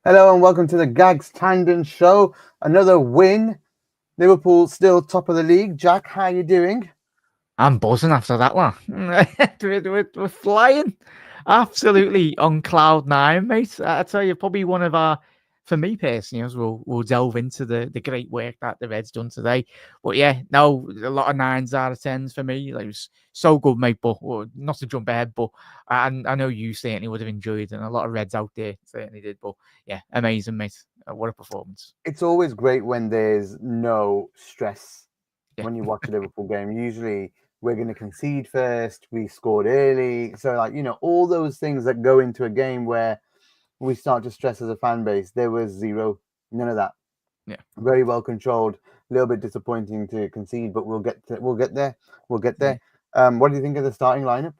Hello and welcome to the Gags Tandon show. Another win. Liverpool still top of the league. Jack, how you doing? I'm buzzing after that one. we're flying. Absolutely on cloud nine, mate. I tell you, probably one of our, for me personally, as we'll delve into the great work that the Reds done today. But yeah, no, a lot of 9s out of 10s for me. Like, it was so good, mate. But well, not to jump ahead, but I know you certainly would have enjoyed it, and a lot of Reds out there certainly did. But yeah, amazing, mate. What a performance. It's always great when there's no stress Yeah. when you watch a Liverpool game. Usually we're going to concede first. We scored early. So, all those things that go into a game where we start to stress as a fan base, there was zero. None of that. Yeah. Very well controlled. A little bit disappointing to concede, but we'll get there. We'll get there. What do you think of the starting lineup?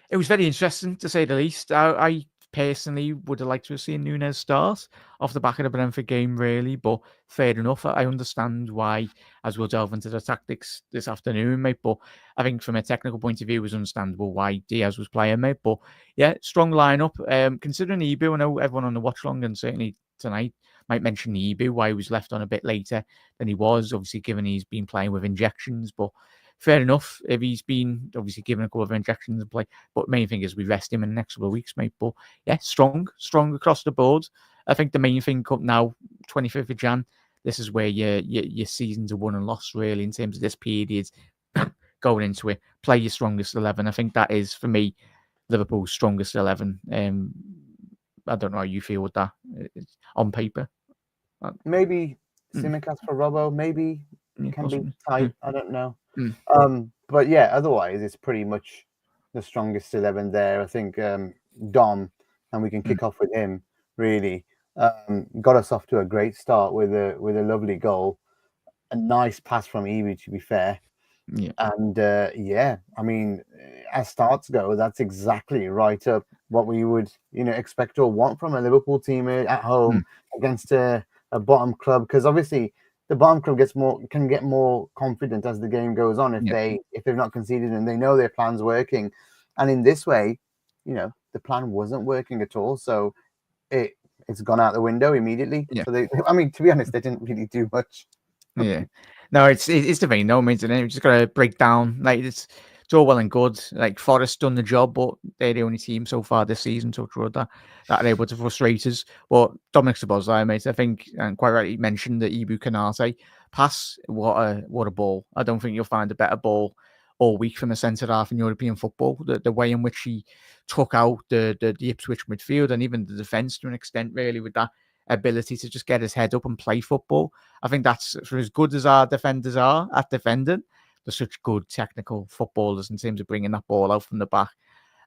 It was very interesting, to say the least. I personally would have liked to have seen Nunes start off the back of the Brentford game, really, but fair enough. I understand why, as we'll delve into the tactics this afternoon, mate. But I think from a technical point of view, it was understandable why Diaz was playing, mate. But yeah, strong lineup. Considering Ibu, I know everyone on the watch long and certainly tonight might mention Ibu, why he was left on a bit later than he was, obviously, given he's been playing with injections. But fair enough if he's been obviously given a couple of injections and play. But main thing is we rest him in the next couple of weeks, mate. But yeah, strong across the board. I think the main thing come now, 25th of Jan. This is where your seasons are won and lost, really, in terms of this period going into it. Play your strongest 11. I think that is, for me, Liverpool's strongest 11. I don't know how you feel with that. It's on paper. Maybe Simicast for Robbo. Maybe Yeah, can be possibly. tight. I don't know. Mm. But yeah, otherwise it's pretty much the strongest 11 there. I think Dom, and we can kick off with him. Really got us off to a great start with a lovely goal, a nice pass from Evie, to be fair. Yeah. And yeah, I mean, as starts go, that's exactly right up what we would expect or want from a Liverpool team at home against a bottom club, because obviously the bottom club can get more confident as the game goes on if they've not conceded and they know their plan's working. And in this way, the plan wasn't working at all, so it's gone out the window immediately. Yeah. So I mean, to be honest, they didn't really do much. Yeah. No, it's the thing. No means it. We just gotta break down. Like it's all well and good. Like Forest done the job, but they're the only team so far this season, touch wood, that are able to frustrate us. But Dominic Szoboszlai, mate, I think, and quite rightly mentioned the Ibu Kanate pass. What a ball! I don't think you'll find a better ball all week from a centre half in European football. The way in which he took out the Ipswich midfield and even the defence to an extent, really, with that ability to just get his head up and play football. I think that's, for as good as our defenders are at defending, they're such good technical footballers in terms of bringing that ball out from the back.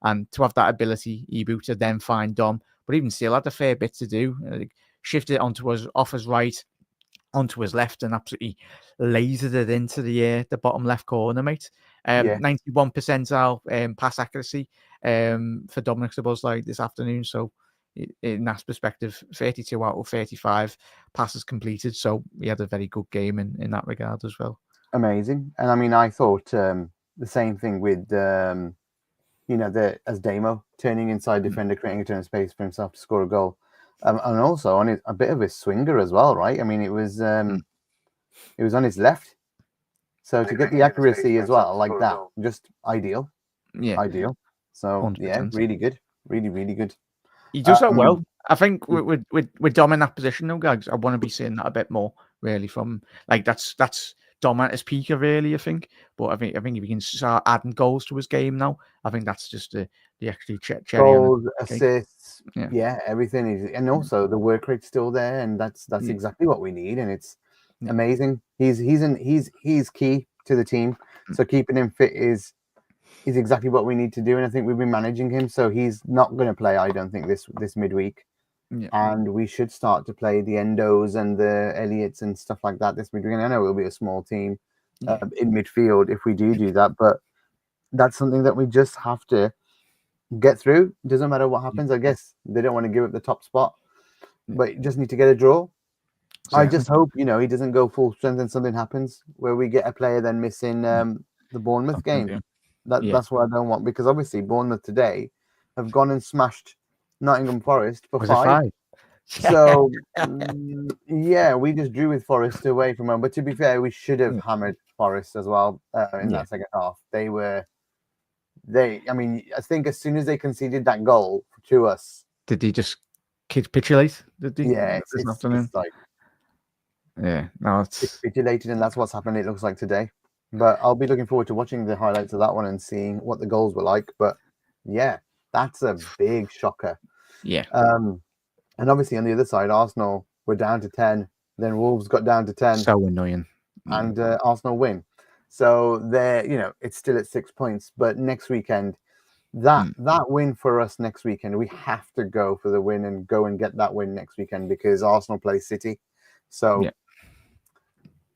And to have that ability, Ibu, to then find Dom, but even still had a fair bit to do. Shifted it onto us, off his right, onto his left, and absolutely lasered it into the bottom left corner, mate. 91 percentile pass accuracy for Dominic Szoboszlai this afternoon. So in that perspective, 32 out of 35 passes completed. So he had a very good game in that regard as well. Amazing. And I mean, I thought the same thing with as Damo turning inside defender, creating a turn of space for himself to score a goal, and also on a bit of a swinger as well, right? I mean, it was on his left, so to get the accuracy as well like that, just ideal. Yeah, ideal. So 100%. Yeah, really good, really good. He does that well. I think with Dom in that position, though, Gags, I want to be seeing that a bit more, really. From like that's Dom at his peak, really. I think, but I think if we can start adding goals to his game now, I think that's just the actually cherry goals, on the cake. assists, everything is, and also the work rate's still there, and that's exactly what we need, and it's amazing. He's key to the team, so keeping him fit is exactly what we need to do, and I think we've been managing him, so he's not going to play, I don't think, this midweek. And we should start to play the Endos and the Elliots and stuff like that this midweek. And I know it'll be a small team in midfield if we do that, but that's something that we just have to get through. Doesn't matter what happens. I guess they don't want to give up the top spot, but you just need to get a draw. I just hope he doesn't go full strength and something happens where we get a player then missing the Bournemouth game. That's what I don't want, because obviously Bournemouth today have gone and smashed Nottingham Forest for 5. So yeah, we just drew with Forest away from home. But to be fair, we should have Yeah. hammered Forest as well in Yeah. that second half. I mean, I think as soon as they conceded that goal to us, Did he just capitulate? Did he yeah, this it's afternoon? like Yeah. No, it's capitulated, and that's what's happened. It looks like today. But I'll be looking forward to watching the highlights of that one and seeing what the goals were like. But yeah, that's a big shocker. yeah. And obviously on the other side, Arsenal were down to 10. Then Wolves got down to 10, So annoying. and Arsenal win. So it's still at 6 points. But next weekend, that win for us next weekend, we have to go for the win and go and get that win next weekend because Arsenal play City. So Yeah.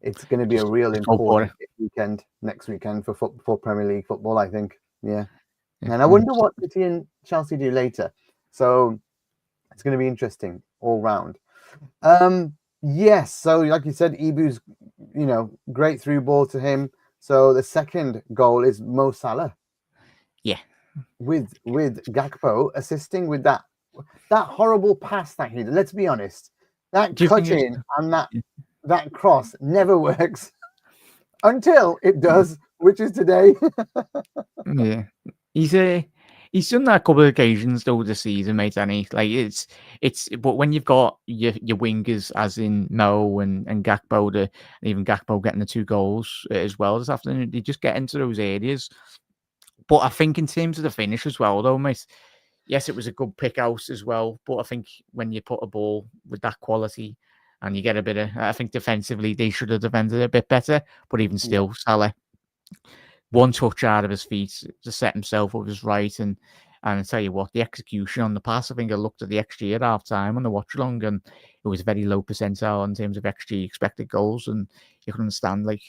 it's going to be a real just go for important weekend next weekend for Premier League football, I think. Yeah. Yeah. And I wonder what City and Chelsea do later. So it's going to be interesting all round. Yes. So like you said, Ibu's, great through ball to him. So the second goal is Mo Salah. Yeah. With Gakpo assisting with that horrible pass that he did. Let's be honest. That cut in and that cross never works until it does, which is today. Yeah. He's done that a couple of occasions though this season, mate, and but when you've got your wingers as in Mo and Gakpo and even Gakpo getting the 2 goals as well this afternoon, they just get into those areas. But I think in terms of the finish as well though, mate, yes, it was a good pick out as well. But I think when you put a ball with that quality and you get a bit of, I think defensively they should have defended a bit better. But even still, Salah, one touch out of his feet to set himself up his right. And I tell you what, the execution on the pass, I think I looked at the XG at half time on the watch along and it was very low percentile in terms of XG expected goals. And you can understand like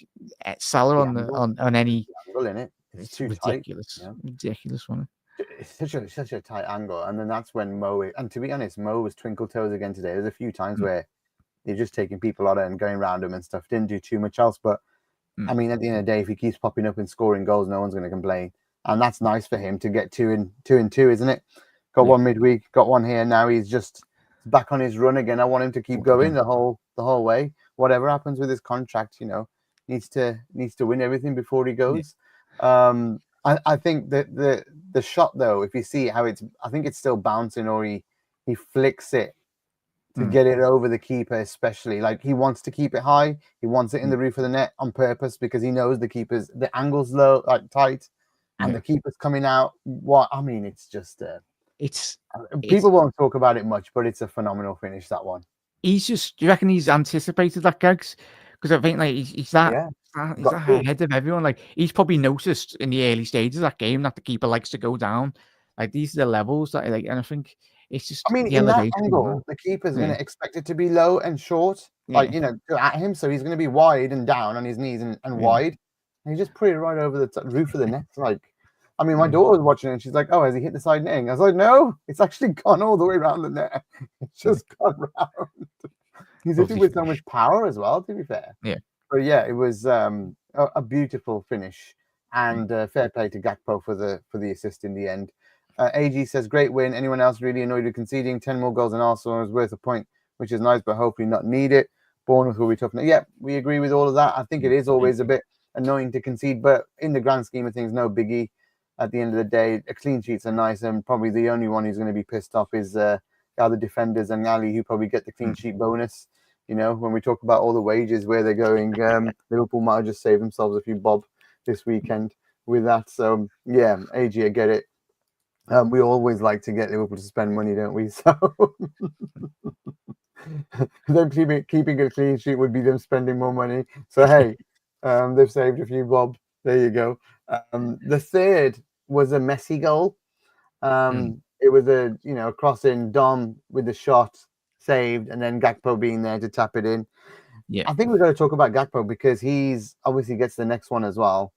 Salah on any. Angle in it. It's too ridiculous. Tight, ridiculous one. It's such a tight angle. And then that's when and to be honest, Mo was twinkle toes again today. There's a few times where they're just taking people out and going around him and stuff. Didn't do too much else. But I mean, at the end of the day, if he keeps popping up and scoring goals, no one's going to complain. And that's nice for him to get 2 and 2, isn't it? Got one midweek, got one here. Now he's just back on his run again. I want him to keep going the whole way. Whatever happens with his contract, needs to win everything before he goes. Yeah. I think that the shot though, if you see how I think it's still bouncing, or he flicks it to get it over the keeper, especially. Like he wants to keep it high. He wants it in the roof of the net on purpose because he knows the angle's low, like tight, and the keeper's coming out. It's just people won't talk about it much, but it's a phenomenal finish, that one. Do you reckon he's anticipated that, Gags? Because I think like he's that ahead of everyone. Like he's probably noticed in the early stages of that game that the keeper likes to go down. Like these are the levels that and I think it's just. I mean, in that angle, the keeper's going to expect it to be low and short, at him. So he's going to be wide and down on his knees and wide. And he just put it right over the roof of the net. Like, I mean, my daughter was watching it and she's like, "Oh, has he hit the side netting?" I was like, "No, it's actually gone all the way around the net. It's just gone round." He's hitting with so much power as well, to be fair. Yeah. But yeah, it was a beautiful finish, and fair play to Gakpo for the assist in the end. AG says, great win. Anyone else really annoyed with conceding? 10 more goals in Arsenal is worth a point, which is nice, but hopefully not need it. Bournemouth will be tough. Yeah, we agree with all of that. I think it is always a bit annoying to concede, but in the grand scheme of things, no biggie. At the end of the day, a clean sheets are nice, and probably the only one who's going to be pissed off is the other defenders and Ali, who probably get the clean sheet bonus. When we talk about all the wages where they're going, Liverpool might have just saved themselves a few bob this weekend with that. So yeah, AG, I get it. We always like to get Liverpool to spend money, don't we? So them keeping a clean sheet would be them spending more money. So hey, they've saved a few bob. There you go. The third was a messy goal. It was a cross in, Dom with the shot saved, and then Gakpo being there to tap it in. Yeah, I think we've got to talk about Gakpo because he's obviously gets the next one as well.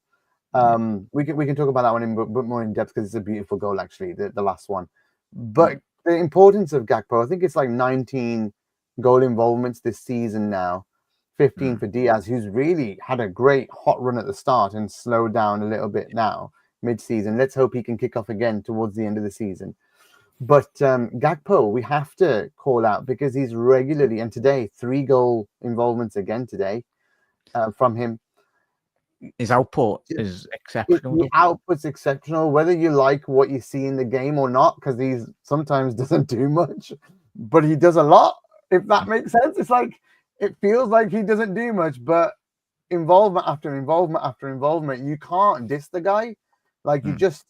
We can talk about that one in but more in depth because it's a beautiful goal, actually, the last one. But the importance of Gakpo, I think it's like 19 goal involvements this season now, 15 for Diaz, who's really had a great hot run at the start and slowed down a little bit now mid-season. Let's hope he can kick off again towards the end of the season. But Gakpo, we have to call out because he's regularly, and today, 3-goal involvements again today from him. His output is exceptional. The output's exceptional, whether you like what you see in the game or not, because he sometimes doesn't do much, but he does a lot, if that makes sense. It's like, it feels like he doesn't do much, but involvement after involvement after involvement, you can't diss the guy. Like, you just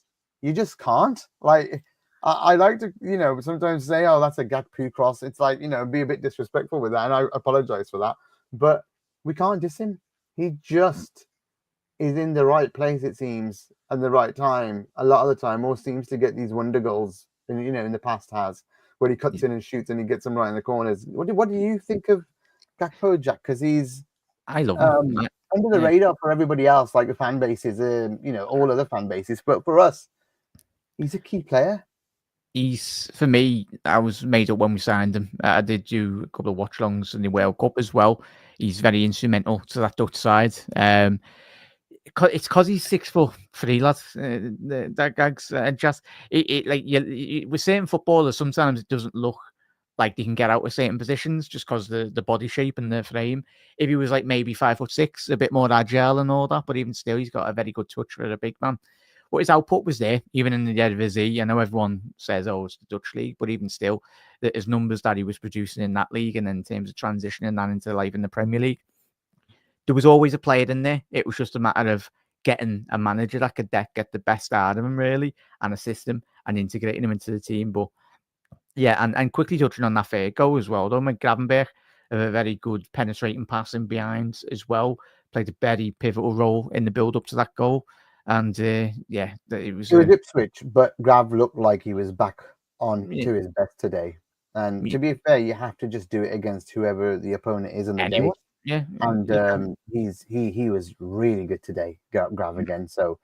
can't. Like, I like to, sometimes say, oh, that's a Gakpo cross. It's like, be a bit disrespectful with that, and I apologize for that. But we can't diss him. He just is in the right place, it seems, at the right time. A lot of the time, or seems to get these wonder goals, in the past has, where he cuts in and shoots and he gets them right in the corners. What do you think of Gakpo, Jack? Because he's I love him. under the radar for everybody else, like the fan bases, all other fan bases. But for us, he's a key player. He's, for me, I was made up when we signed him. I did do a couple of watch-alongs in the World Cup as well. He's very instrumental to that Dutch side. It's because he's 6'3", lad. That Gags just with certain footballers, sometimes it doesn't look like they can get out of certain positions just because the body shape and the frame. If he was like maybe 5'6", a bit more agile and all that, but even still, he's got a very good touch for a big man. But his output was there, even in the Eredivisie. I know everyone says, oh, it's the Dutch league, but even still, his numbers that he was producing in that league, and then in terms of transitioning that into life in the Premier League, there was always a player in there. It was just a matter of getting a manager that could get the best out of him, really, and assist him and integrating him into the team. But yeah, and quickly touching on that fair goal as well, though, Gravenberch, a very good penetrating passing behind as well, played a very pivotal role in the build-up to that goal. And it was Ipswich, but Grav looked like he was back on to his best today. And to be fair, you have to just do it against whoever the opponent is on the day. Yeah, and he was really good today, Grav again. So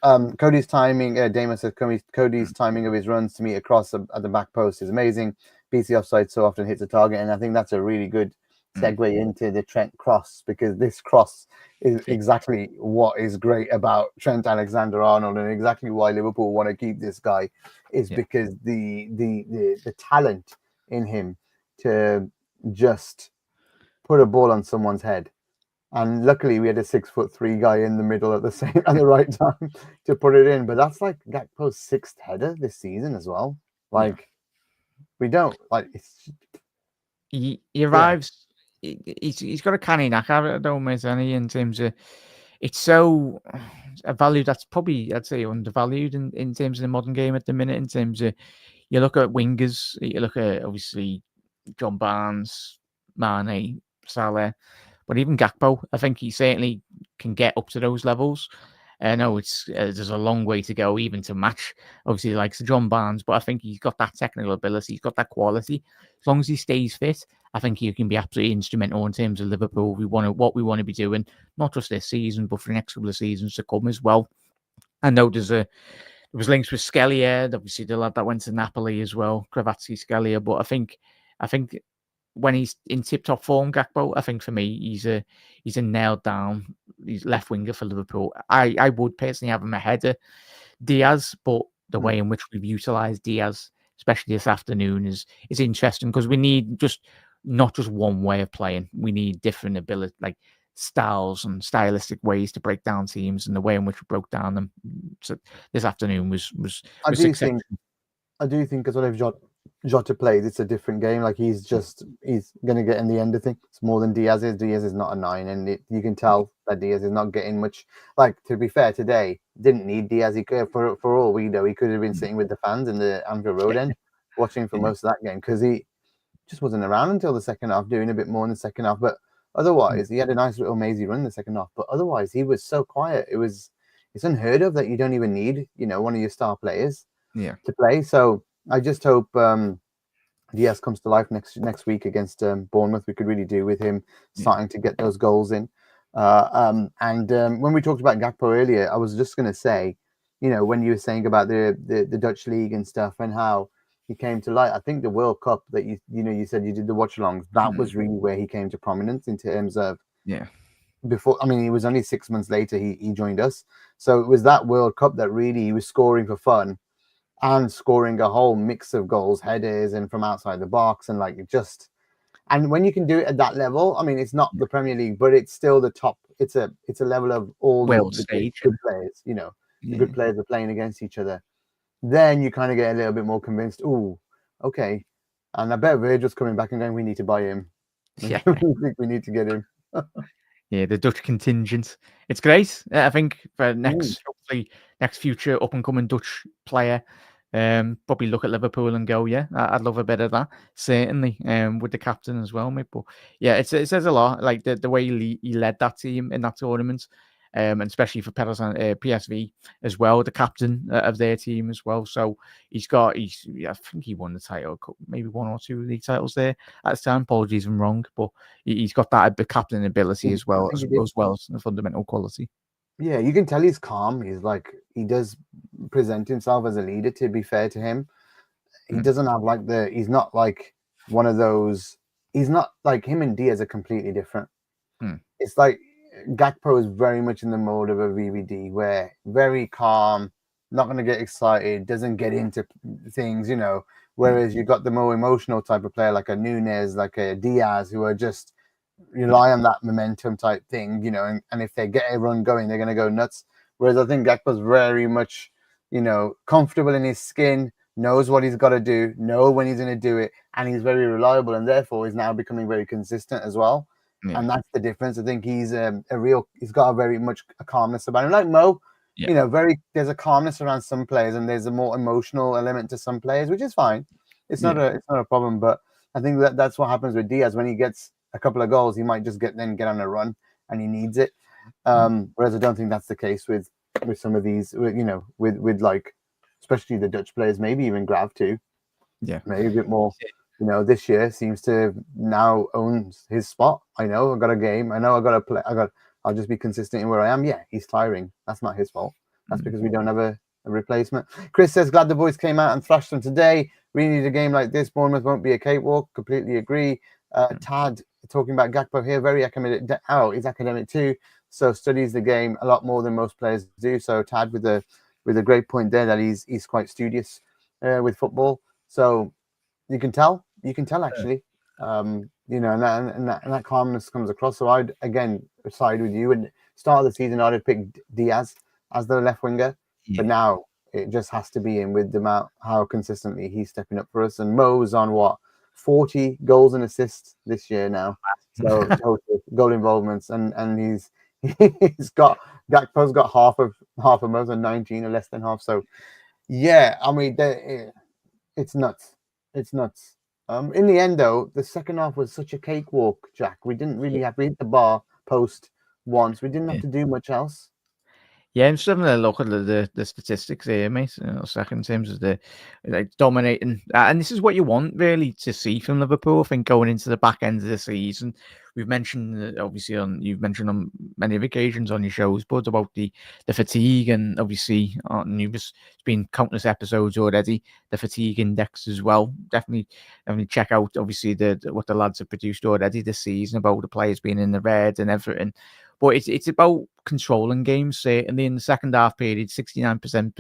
Cody's timing, Damon says Cody's timing of his runs to meet across at the back post is amazing. Beats the offside so often, hits a target, and I think that's a really good segue into the Trent cross, because this cross is exactly what is great about Trent Alexander-Arnold, and exactly why Liverpool want to keep this guy is because the talent in him to just put a ball on someone's head. And luckily we had a 6'3" guy in the middle at the right time to put it in. But that's like Gakpo's 6th header this season as well. Like, we don't like it's he arrives. He's got a canny knack at it, don't miss any, in terms of it's so a value that's probably, I'd say, undervalued in terms of the modern game at the minute. In terms of, you look at wingers, you look at obviously John Barnes, Mane, Salah, but even Gakpo, I think he certainly can get up to those levels. I know there's a long way to go even to match, obviously, like John Barnes, but I think he's got that technical ability, he's got that quality. As long as he stays fit, I think he can be absolutely instrumental in terms of Liverpool. What we want to be doing, not just this season, but for the next couple of seasons to come as well. I know there was links with Skellier, obviously the lad that went to Napoli as well, Cravatsky Skellier, but I think when he's in tip-top form, Gakpo, I think for me, he's a nailed down. He's left winger for Liverpool. I would personally have him ahead of Diaz, but the way in which we've utilised Diaz, especially this afternoon, is interesting, because we need not just one way of playing. We need different ability, like styles and stylistic ways to break down teams, and the way in which we broke down them. So this afternoon was exceptional. I do think as well, if Jota plays, it's a different game. Like, he's going to get in the end of things. It's more than Diaz is. Diaz is not a 9, and you can tell that Diaz is not getting much. Like, to be fair, today didn't need Diaz. He could, for all we know, he could have been sitting with the fans in the Anfield Road end, watching for most of that game, because he just wasn't around until the second half, doing a bit more in the second half. But otherwise, he had a nice little mazy run in the second half. But otherwise, he was so quiet. It's unheard of that you don't even need, one of your star players to play. So I just hope Diaz comes to life next week against Bournemouth. We could really do with him starting to get those goals in. And when we talked about Gakpo earlier, I was just going to say, when you were saying about the Dutch league and stuff and how he came to light, I think the World Cup that you said you did the watch-alongs, that was really where he came to prominence in terms of before. I mean, he was only 6 months later he joined us, so it was that World Cup that really he was scoring for fun. and scoring a whole mix of goals, headers, and from outside the box, and like and when you can do it at that level, I mean, it's not the Premier League, but it's still the top. It's a level of all the World stage. good players. The good players are playing against each other. Then you kind of get a little bit more convinced. Oh, okay. And I bet Virgil's coming back and going, we need to buy him. Yeah. I think we need to get him. Yeah, the Dutch contingent. It's great. I think for hopefully next future up and coming Dutch player, probably look at Liverpool and go, yeah, I'd love a bit of that. Certainly, with the captain as well, mate. But yeah, it says a lot. Like the way he led that team in that tournament. And especially for PSV as well, the captain of their team as well. So I think he won the title, maybe 1 or 2 league titles there at the time. Apologies if I'm wrong, but he's got that captain ability as well as the fundamental quality. Yeah, you can tell he's calm. He's like, he does present himself as a leader, to be fair to him. He doesn't have he's not like one of those, he's not like him and Diaz are completely different. It's like, Gakpo is very much in the mode of a VVD, where very calm, not going to get excited, doesn't get into things, whereas you've got the more emotional type of player like a Nunes, like a Diaz, who are just rely on that momentum type thing, and if they get a run going, they're going to go nuts. Whereas I think Gakpo's very much, comfortable in his skin, knows what he's got to do, know when he's going to do it, and he's very reliable, and therefore is now becoming very consistent as well. Yeah. And that's the difference. I think he's he's got a very much a calmness about him. Like Mo, there's a calmness around some players, and there's a more emotional element to some players, which is fine. It's not a problem. But I think that's what happens with Diaz. When he gets a couple of goals, he might just get on a run, and he needs it. Whereas I don't think that's the case with some of these, with like, especially the Dutch players, maybe even Grav too. Yeah, maybe a bit more. This year seems to now own his spot. I know I've got a game. I know I've got to play. I'll just be consistent in where I am. Yeah, he's tiring. That's not his fault. That's because we don't have a replacement. Chris says, glad the boys came out and thrashed them today. We need a game like this. Bournemouth won't be a cakewalk. Completely agree. Tad talking about Gakpo here, very academic. He's academic too. So studies the game a lot more than most players do. So Tad with a great point there that he's quite studious with football. So you can tell actually, and that calmness comes across. So I'd again side with you. And start of the season, I'd have picked Diaz as the left winger, but now it just has to be him with the amount how consistently he's stepping up for us. And Mo's on 40 goals and assists this year now. So total goal involvements, and he's got Gakpo's got half of Mo's and 19 or less than half. So yeah, I mean it's nuts. It's nuts. In the end, though, the second half was such a cakewalk, Jack. We didn't really have to hit the bar post once. We didn't have to do much else. Yeah, I'm just having a look at the statistics here, mate. Second, in terms of the dominating, and this is what you want really to see from Liverpool. I think going into the back end of the season, we've mentioned you've mentioned on many occasions on your shows, Bud, about the fatigue, and obviously it's been countless episodes already. The fatigue index as well. Definitely check out obviously what the lads have produced already this season about the players being in the red and everything. But it's about controlling games. Certainly in the second half period, 69%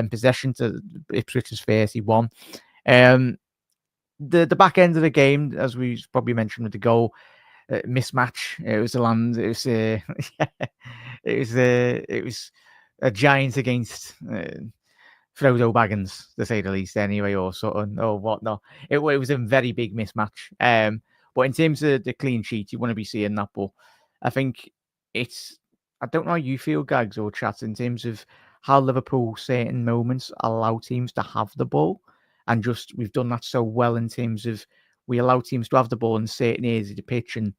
possession to Ipswich's 31. The back end of the game, as we probably mentioned with the goal mismatch, it was a land. It was a giant against Frodo Baggins, to say the least. Anyway, or whatnot. It was a very big mismatch. But in terms of the clean sheet, you want to be seeing that. But I think I don't know how you feel, Gags or Chat, in terms of how Liverpool, certain moments, allow teams to have the ball. And just, we've done that so well in terms of we allow teams to have the ball in certain areas of the pitch. And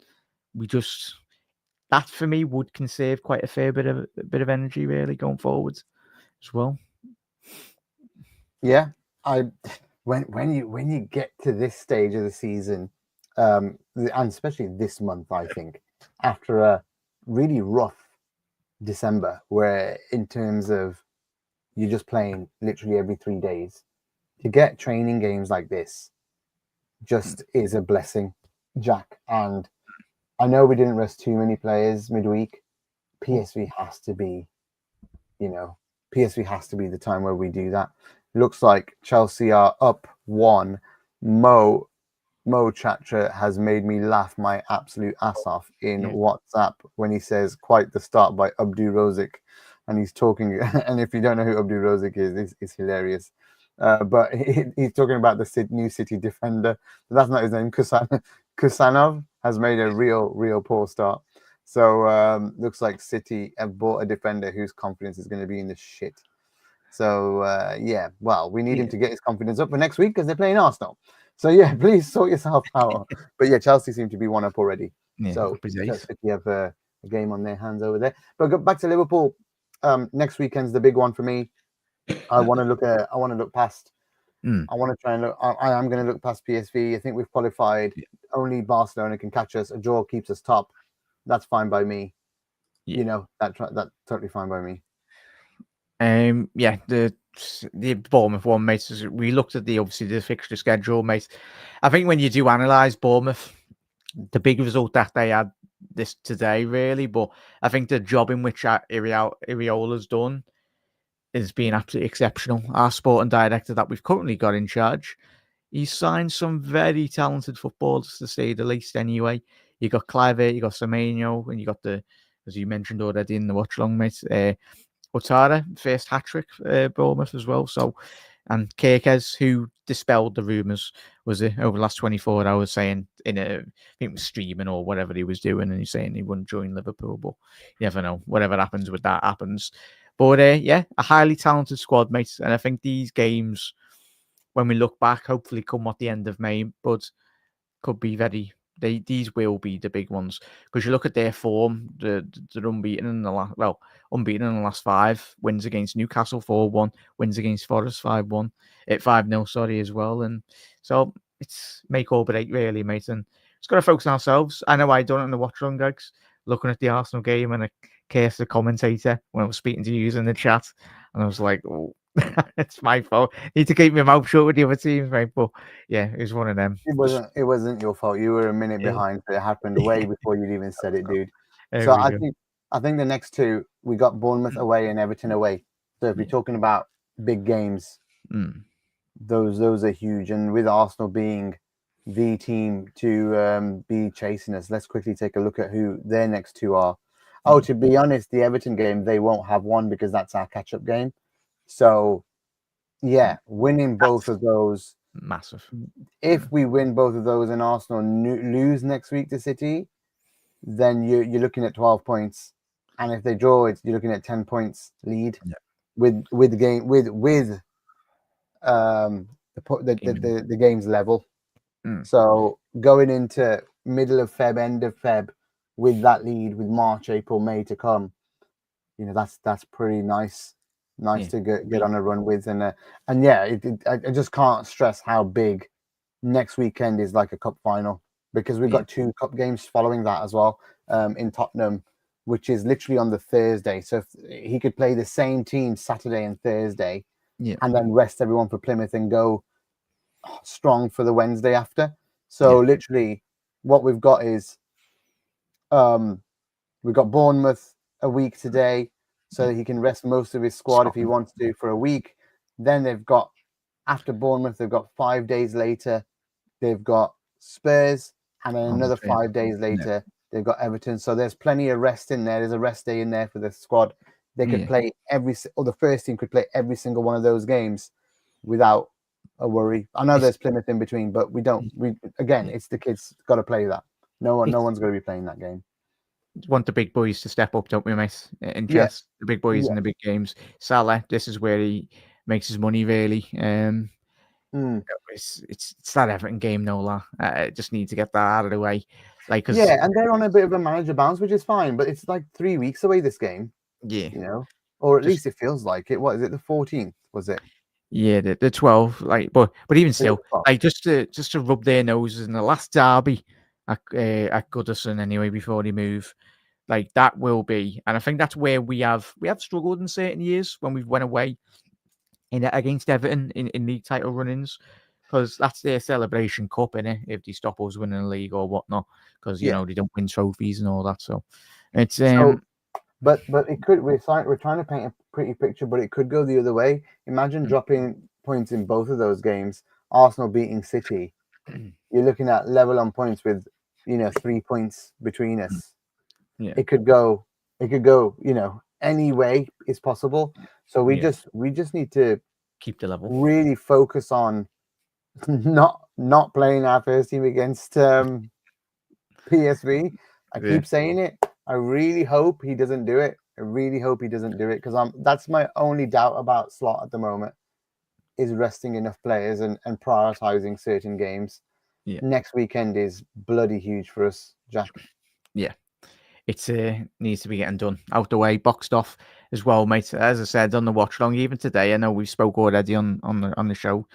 that for me would conserve quite a fair bit of energy, really, going forward as well. Yeah. When you get to this stage of the season, and especially this month, I think, after a really rough December, where in terms of you're just playing literally every 3 days, to get training games like this just is a blessing, Jack. And I know we didn't rest too many players midweek. PSV has to be the time where we do that. looks like Chelsea are up 1. Mo Chatra has made me laugh my absolute ass off in Yeah, WhatsApp when he says quite the start by Abdu Rozik, and he's talking. And if you don't know who Abdu Rozik is, it's hilarious. But he's talking about the new City defender. That's not his name. Kusanov has made a real poor start. So looks like City have bought a defender whose confidence is going to be in the shit. So yeah, well, we need him yeah, to get his confidence up for next week because they're playing Arsenal. So yeah, please sort yourself out. But yeah, Chelsea seem to be one up already. yeah. So Happy days. City have a game on their hands over there. But go back to Liverpool. Next weekend's the big one for me. I want to look past. Mm. I want to try and look. I am going to look past PSV. I think we've qualified. Yeah. Only Barcelona can catch us. A draw keeps us top. That's fine by me. Yeah. You know that's totally fine by me. Yeah, the Bournemouth one, mate. We looked at obviously the fixture schedule, mate. I think when you do analyse Bournemouth, the big result that they had this today, really, but I think the job in which Iriola's done is being absolutely exceptional. Our sporting director that we've currently got in charge, he's signed some very talented footballers, to say the least. Anyway, you got Clive, you got Semenyo, and you got as you mentioned already in the watch long, mate. Ouattara, first hat trick, Bournemouth as well. So, and Kirkes, who dispelled the rumours, was it over the last 24 hours, saying I think it was streaming or whatever he was doing, and he's saying he wouldn't join Liverpool. But you never know. Whatever happens with that happens. But yeah, a highly talented squad, mate. And I think these games, when we look back, hopefully come at the end of May, but could be these will be the big ones because you look at their form. They're unbeaten in the unbeaten in the last 5 wins against Newcastle 4-1, wins against Forest 5-1, 5-0, sorry, as well. And so it's make or break, really, mate. And it's got to focus on ourselves. I know I done it in the watch on, Gags, looking at the Arsenal game, and I cursed the commentator when I was speaking to you in the chat, and I was like, oh. It's my fault. Need to keep my mouth shut with the other teams, mate. But yeah, it was one of them. It wasn't your fault. You were a minute Yeah. behind, so it happened way before you'd even said it, dude. There So we go. I think the next two we got Bournemouth away and Everton away. So if you're talking about big games, those are huge. And with Arsenal being the team to be chasing us, let's quickly take a look at who their next two are. Oh, to be honest, the Everton game they won't have one because that's our catch-up game. So yeah, winning both of those. Massive. If we win both of those and Arsenal lose next week to City, then you're looking at 12 points, and if they draw it, you're looking at 10 points lead with the game with the game's level. So going into middle of Feb, end of Feb, with that lead, with March, April, May to come, you know that's pretty nice. To get on a run with, and yeah, I just can't stress how big next weekend is like a cup final, because we've got 2 cup games following that as well, in Tottenham, which is literally on the Thursday. So if he could play the same team Saturday and Thursday, and then rest everyone for Plymouth and go strong for the Wednesday after. So literally, what we've got is we've got Bournemouth a week today, so that he can rest most of his squad if he wants to for a week. Then they've got, after Bournemouth, they've got 5 days later, they've got Spurs, and then another 5 days later, they've got Everton. So there's plenty of rest in there. There's a rest day in there for the squad. They could play the first team could play every single one of those games without a worry. I know there's Plymouth in between, but it's the kids got to play that. No one's going to be playing that game. Want the big boys to step up, don't we, mate? In chess, the big boys in the big games. Salah, this is where he makes his money, really. It's that Everton game, Nola. Just need to get that out of the way. And they're on a bit of a manager bounce, which is fine, but it's like 3 weeks away, this game. Or at least it feels like it. What is it? The 14th, was it? Yeah, the 12. But even still, just to rub their noses in the last derby at Goodison anyway before they move. That will be, and I think that's where we have struggled in certain years when we've went away against Everton in league title run-ins, because that's their celebration cup, innit? If they stop us winning a league or whatnot, because you know they don't win trophies and all that. So it's but it could. We're trying to paint a pretty picture, but it could go the other way. Imagine dropping points in both of those games. Arsenal beating City. You're looking at level on points with 3 points between us. Yeah. It could go. Any way is possible. So we just need to keep the level. Really focus on not playing our first team against PSV. I keep saying it. I really hope he doesn't do it. Because that's my only doubt about Slot at the moment, is resting enough players and prioritizing certain games. Yeah. Next weekend is bloody huge for us, Jack. Yeah. It needs to be getting done, out the way, boxed off as well, mate. As I said on the watch long, even today, I know we spoke already on the show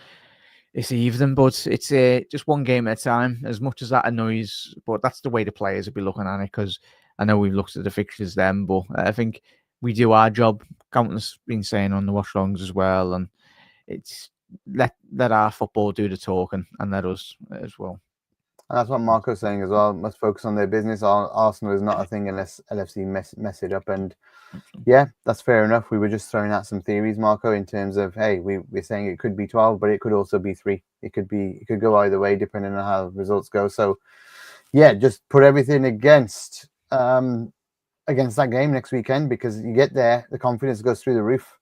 this evening, but it's just one game at a time. As much as that annoys, but that's the way the players will be looking at it, because I know we've looked at the fixtures then, but I think we do our job. Countless been saying on the watch longs as well, and it's let our football do the talking and let us as well. And that's what Marco's saying as well. Must focus on their business. Arsenal is not a thing unless LFC mess it up. And yeah, that's fair enough. We were just throwing out some theories, Marco, in terms of, hey, we're saying it could be 12, but it could also be 3. It could go either way depending on how results go. So yeah, just put everything against that game next weekend, because you get there, the confidence goes through the roof,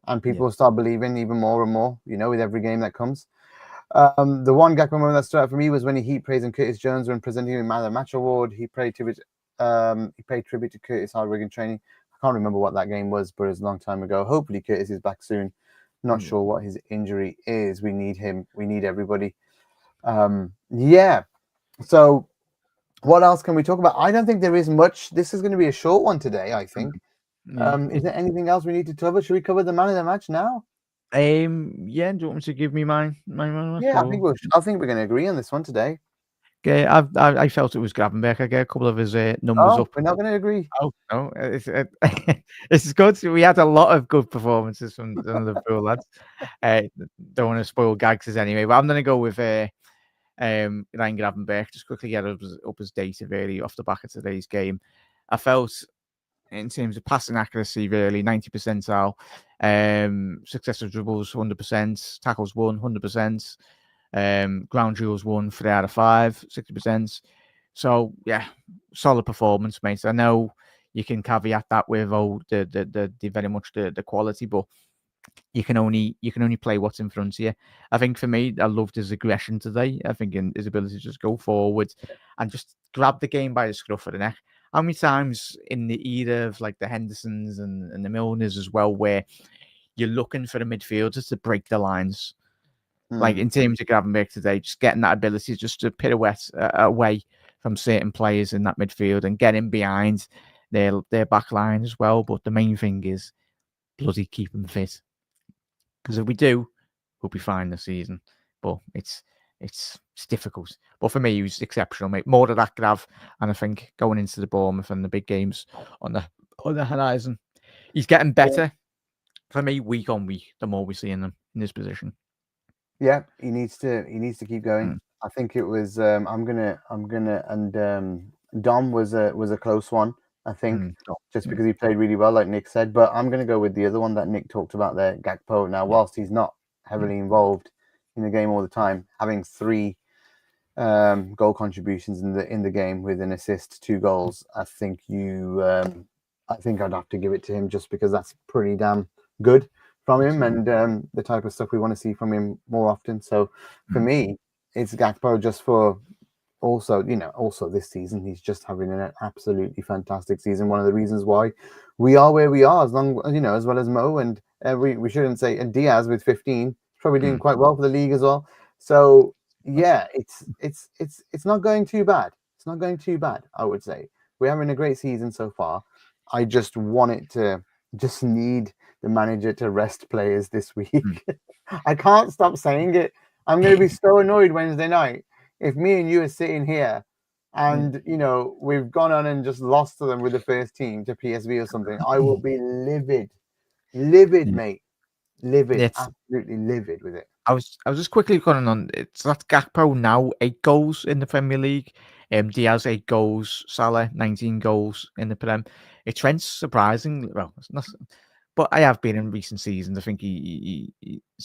and people start believing even more and more, with every game that comes. The one Gakpo moment that stood out for me was when he praised Curtis Jones when presenting the Man of the Match award. He paid tribute to Curtis hard work in training. I can't remember what that game was, but it was a long time ago. Hopefully Curtis is back soon. Not sure what his injury is. We need him. We need everybody. So what else can we talk about? I don't think there is much. This is going to be a short one today, I think. Is there anything else we need to cover? Should we cover the Man of the Match now? Yeah, do you want me to give me my Yeah, I think we're going to agree on this one today. Okay, I felt it was Gravenberch. I get a couple of his numbers up. We're not going to agree. Oh no, this is good. We had a lot of good performances from the Liverpool lads. Don't want to spoil Gags anyway, but I'm going to go with Ryan Gravenberch. Just quickly get up his data really off the back of today's game. I felt, in terms of passing accuracy, really 90 percentile. Successful dribbles 100%, tackles won 100%, ground duels won 3 out of 5, 60%. So yeah, solid performance, mate. I know you can caveat that with the very much the quality, but you can only play what's in front of you. I think for me, I loved his aggression today. I think in his ability to just go forward and just grab the game by the scruff of the neck. How many times in the era of like the Hendersons and the Milners as well, where you're looking for the midfielders to break the lines, like in terms of Gravenberch today, just getting that ability just to pirouette away from certain players in that midfield and getting behind their back line as well. But the main thing is bloody keep them fit, because if we do, we'll be fine this season. But it's difficult. But for me, he was exceptional, mate. More of that Grav, and I think going into the Bournemouth and the big games on the horizon, he's getting better. For me, week on week, the more we see him in this position. Yeah, he needs to keep going. I think it was I'm gonna and Dom was a close one, I think, just because he played really well, like Nick said. But I'm gonna go with the other one that Nick talked about there, Gakpo. Now, whilst he's not heavily involved in the game all the time, having 3 goal contributions in the game with an assist, 2 goals, I think I'd have to give it to him, just because that's pretty damn good from him, and the type of stuff we want to see from him more often. So for me, it's Gakpo, just for also this season, he's just having an absolutely fantastic season. One of the reasons why we are where we are, as well as Mo, and we shouldn't say, and Diaz with 15, probably doing quite well for the league as well. So yeah, it's not going too bad. It's not going too bad, I would say. We're having a great season so far. I just need the manager to rest players this week. I can't stop saying it. I'm going to be so annoyed Wednesday night if me and you are sitting here and we've gone on and just lost to them with the first team, to PSV or something. I will be livid, mate, livid, absolutely livid with it. I was just quickly going on. It's that Gakpo now 8 goals in the Premier League. Diaz 8 goals. Salah 19 goals in the Prem. Trent's surprising. Well, it's not But I have been in recent seasons. I think he's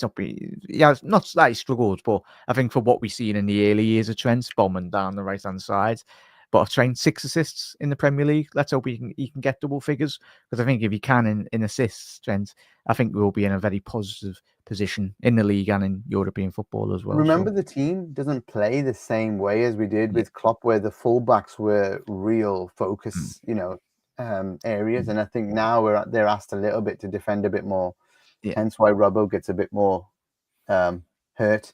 not been, he has not that he struggled, but I think for what we've seen in the early years of Trent, bombing down the right hand side. But Trent 6 assists in the Premier League. Let's hope he can get double figures, because I think if he can in assists, Trent, I think we'll be in a very positive position in the league and in European football as well. Remember, the team doesn't play the same way as we did with Klopp, where the fullbacks were real focus, areas. And I think now they're asked a little bit to defend a bit more. Yeah. Hence why Robbo gets a bit more hurt.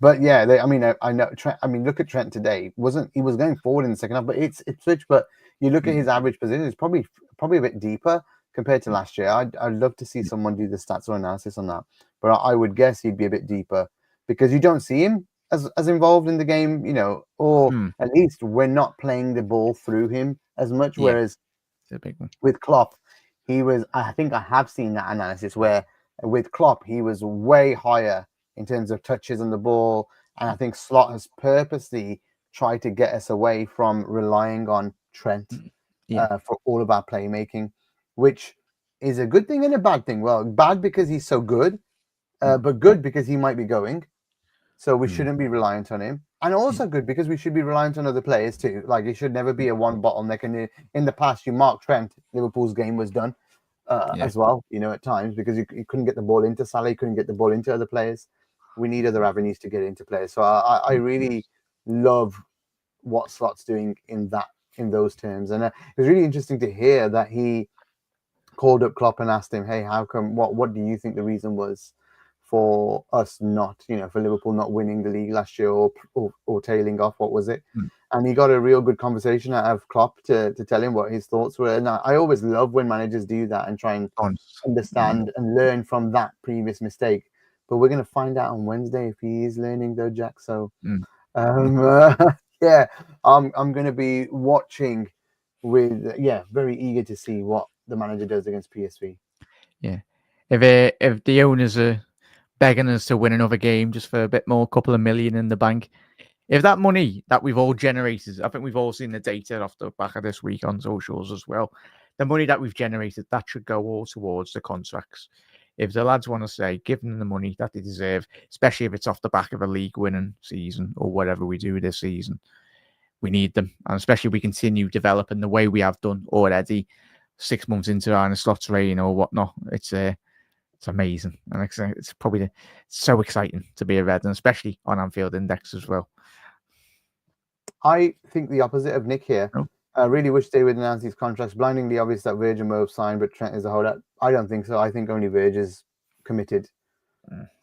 But yeah, I know. Trent, look at Trent today. He was going forward in the second half, but it's Ipswich. But you look at his average position; it's probably a bit deeper compared to last year. I'd love to see someone do the stats or analysis on that, but I would guess he'd be a bit deeper, because you don't see him as involved in the game, or at least we're not playing the ball through him as much. Yeah. Whereas It's a big one. with Klopp, he was. I think I have seen that analysis where with Klopp he was way higher in terms of touches on the ball, and I think Slot has purposely tried to get us away from relying on Trent for all of our playmaking, which is a good thing and a bad thing. Well, bad because he's so good, but good because he might be going, so we shouldn't be reliant on him, and also good because we should be reliant on other players too. Like, it should never be a one bottleneck. And in the past, you mark Trent, Liverpool's game was done as well, at times, because you couldn't get the ball into Salah, you couldn't get the ball into other players. We need other avenues to get into players. So I really love what Slot's doing in those terms. And it was really interesting to hear that he called up Klopp and asked him, hey, how come, what do you think the reason was for us not, for Liverpool not winning the league last year, or tailing off? What was it? And he got a real good conversation out of Klopp to tell him what his thoughts were. And I always love when managers do that and try and understand and learn from that previous mistake. But we're going to find out on Wednesday if he is learning, though, Jack. So, yeah, I'm going to be watching with, very eager to see what the manager does against PSV. Yeah. If the owners are begging us to win another game just for a bit more, couple of million in the bank, if that money that we've all generated, I think we've all seen the data off the back of this week on socials as well, the money that we've generated, that should go all towards the contracts. If the lads want to say, give them the money that they deserve, especially if it's off the back of a league-winning season or whatever we do this season, we need them. And especially if we continue developing the way we have done already 6 months into our Slot's reign or whatnot. It's amazing. And it's probably so exciting to be a Red, and especially on Anfield Index as well. I think the opposite of Nick here. I really wish they would announce these contracts. Blindingly obvious that Virg and Mo have signed, but Trent is a holdout. I don't think so. I think only Virg is committed.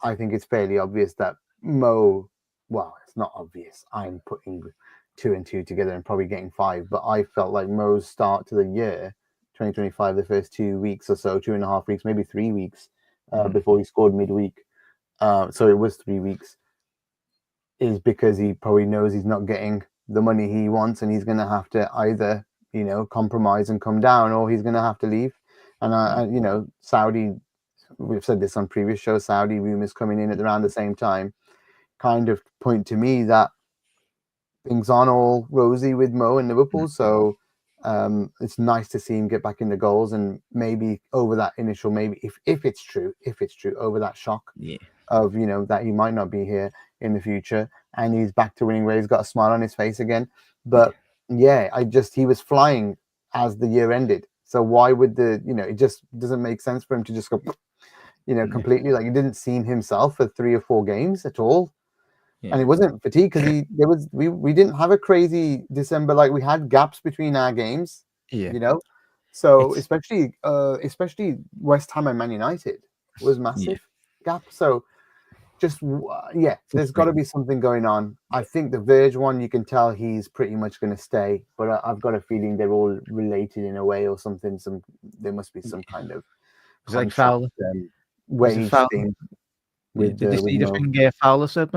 I think it's fairly obvious that Mo, well, it's not obvious. I'm putting 2 and 2 together and probably getting 5, but I felt like Mo's start to the year, 2025, the first 2 weeks or so, 2.5 weeks, maybe 3 weeks before he scored midweek. So it was 3 weeks, is because he probably knows he's not getting the money he wants, and he's going to have to either, compromise and come down, or he's going to have to leave. And, Saudi, we've said this on previous shows, Saudi rumors coming in at around the same time kind of point to me that things aren't all rosy with Mo and Liverpool. So it's nice to see him get back in the goals, and maybe over that initial, maybe if it's true, over that shock of, that he might not be here in the future, and he's back to winning where he's got a smile on his face again. But he was flying as the year ended. So why would it just doesn't make sense for him to just go, completely, like, he didn't seem himself for 3 or 4 games at all. And it wasn't fatigue, because we didn't have a crazy December. Like, we had gaps between our games, So especially West Ham and Man United was massive gap. So just there's got to be something going on. I think the Verge one, you can tell he's pretty much going to stay, but I've got a feeling they're all related in a way or something. There must be some kind of like Fowler wage thing. Did you see the thing Fowler said